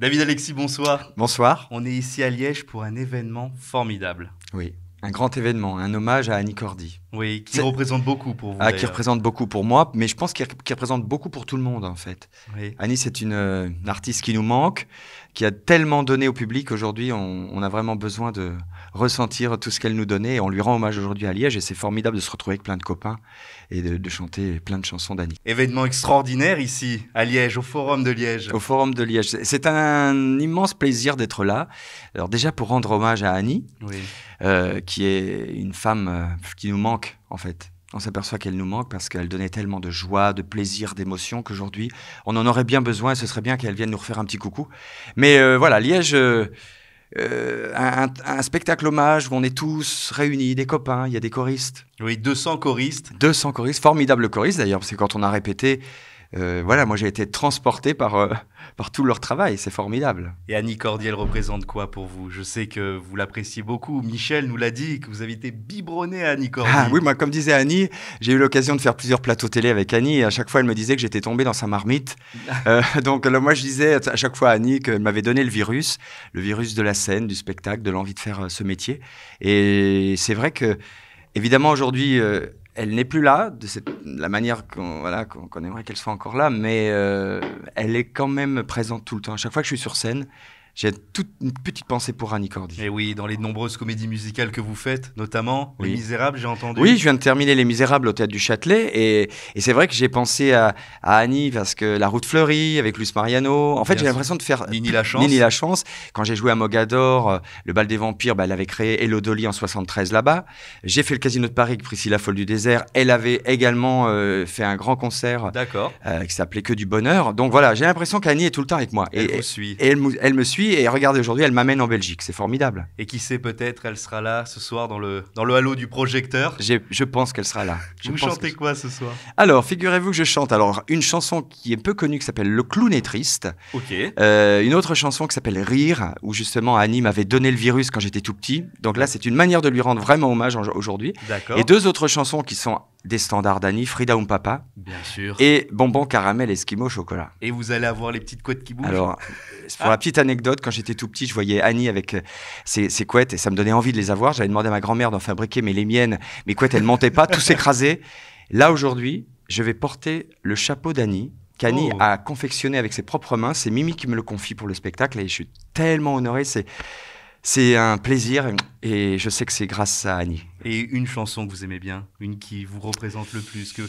David Alexis, bonsoir. Bonsoir. On est ici à Liège pour un événement formidable. Oui, un grand événement, un hommage à Annie Cordy. Oui, qui représente beaucoup pour vous. Qui représente beaucoup pour moi, mais je pense qu'il représente beaucoup pour tout le monde en fait. Oui. Annie, c'est une artiste qui nous manque, qui a tellement donné au public. Aujourd'hui, on a vraiment besoin de ressentir tout ce qu'elle nous donnait. Et on lui rend hommage aujourd'hui à Liège et c'est formidable de se retrouver avec plein de copains et de chanter plein de chansons d'Annie. Événement extraordinaire ici, à Liège, au Forum de Liège. Au Forum de Liège. C'est un immense plaisir d'être là. Alors déjà pour rendre hommage à Annie, Oui. qui est une femme qui nous manque en fait. On s'aperçoit qu'elle nous manque parce qu'elle donnait tellement de joie, de plaisir, d'émotion qu'aujourd'hui, on en aurait bien besoin et ce serait bien qu'elle vienne nous refaire un petit coucou. Mais voilà, Liège, un spectacle hommage où on est tous réunis, des copains, il y a des choristes. Oui, 200 choristes. 200 choristes, formidables choristes d'ailleurs, parce que quand on a répété, voilà, moi j'ai été transporté par tout leur travail, c'est formidable. Et Annie Cordy, elle représente quoi pour vous? Je sais que vous l'appréciez beaucoup. Michel nous l'a dit, que vous avez été biberonné à Annie Cordy. Ah oui, moi comme disait Annie, j'ai eu l'occasion de faire plusieurs plateaux télé avec Annie et à chaque fois elle me disait que j'étais tombé dans sa marmite. Donc là, moi je disais à chaque fois à Annie qu'elle m'avait donné le virus de la scène, du spectacle, de l'envie de faire ce métier. Et c'est vrai que, évidemment aujourd'hui, elle n'est plus là, de la manière qu'on aimerait qu'elle soit encore là, mais elle est quand même présente tout le temps. À chaque fois que je suis sur scène, j'ai toute une petite pensée pour Annie Cordy. Et oui, dans les nombreuses comédies musicales que vous faites, notamment Oui. Les Misérables, j'ai entendu. Oui, je viens de terminer Les Misérables au Théâtre du Châtelet et c'est vrai que j'ai pensé à Annie parce que La Route fleurie avec Luce Mariano. En fait, j'ai l'impression de faire Nini la Chance. Nini la Chance. Quand j'ai joué à Mogador, le Bal des Vampires, elle avait créé Hello Dolly en 73 là-bas. J'ai fait le Casino de Paris avec Priscilla Folle du Désert. Elle avait également fait un grand concert qui s'appelait Que du Bonheur. Donc voilà, j'ai l'impression qu'Annie est tout le temps avec moi. Elle vous suit. Et elle me suit et regardez, aujourd'hui, elle m'amène en Belgique. C'est formidable. Et qui sait, peut-être, elle sera là ce soir dans le halo du projecteur. Je pense qu'elle sera là. Vous chantez quoi ce soir? Alors, figurez-vous que je chante une chanson qui est peu connue qui s'appelle Le Clown est triste. Ok. Une autre chanson qui s'appelle Rire, où justement Annie m'avait donné le virus quand j'étais tout petit. Donc là, c'est une manière de lui rendre vraiment hommage aujourd'hui. D'accord. Et deux autres chansons qui sont des standards d'Annie, Frida Papa. Bien sûr. Et Bonbon Caramel Esquimau Chocolat. Et vous allez avoir les petites couettes qui bougent. Alors, pour la petite anecdote, quand j'étais tout petit, je voyais Annie avec ses couettes et ça me donnait envie de les avoir. J'avais demandé à ma grand-mère d'en fabriquer, mais les miennes, mes couettes, elles ne montaient pas, tout s'écrasait. Là, aujourd'hui, je vais porter le chapeau d'Annie, qu'Annie a confectionné avec ses propres mains. C'est Mimi qui me le confie pour le spectacle et je suis tellement honoré. C'est un plaisir et je sais que c'est grâce à Annie. Et une chanson que vous aimez bien, une qui vous représente le plus, que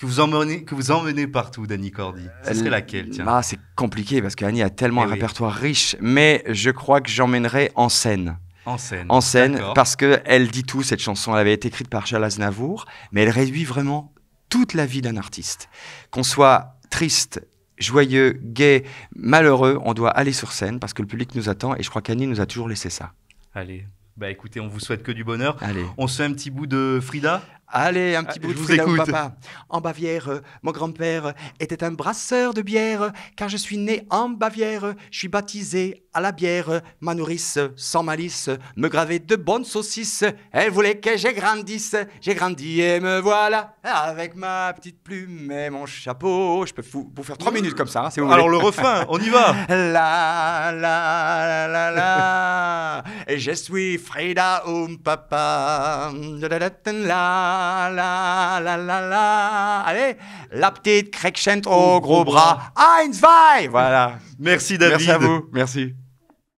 vous emmenez partout d'Annie Cordy. Ce serait laquelle, tiens? C'est compliqué parce qu'Annie a tellement un répertoire riche, mais je crois que j'emmènerai En scène. En scène, parce qu'elle dit tout, cette chanson. Elle avait été écrite par Charles Aznavour, mais elle réduit vraiment toute la vie d'un artiste. Qu'on soit triste, joyeux, gai, malheureux, on doit aller sur scène parce que le public nous attend et je crois qu'Annie nous a toujours laissé ça. Allez, bah écoutez, on vous souhaite que du bonheur. Allez. On se fait un petit bout de Frida? Allez, un petit bout de Frida Papa. En Bavière, mon grand-père était un brasseur de bière, car je suis né en Bavière, je suis baptisé à la bière. Ma nourrice, sans malice, me gravait de bonnes saucisses. Elle voulait que j'ai grandi et me voilà, avec ma petite plume et mon chapeau. Je peux vous faire 3 minutes comme ça, si vous voulez. Alors le refrain, on y va. La la la la, je suis Frida Papa. La la la la, allez, la petite Crescent au gros bras, 1, 2, voilà. Merci David. Merci à vous, merci.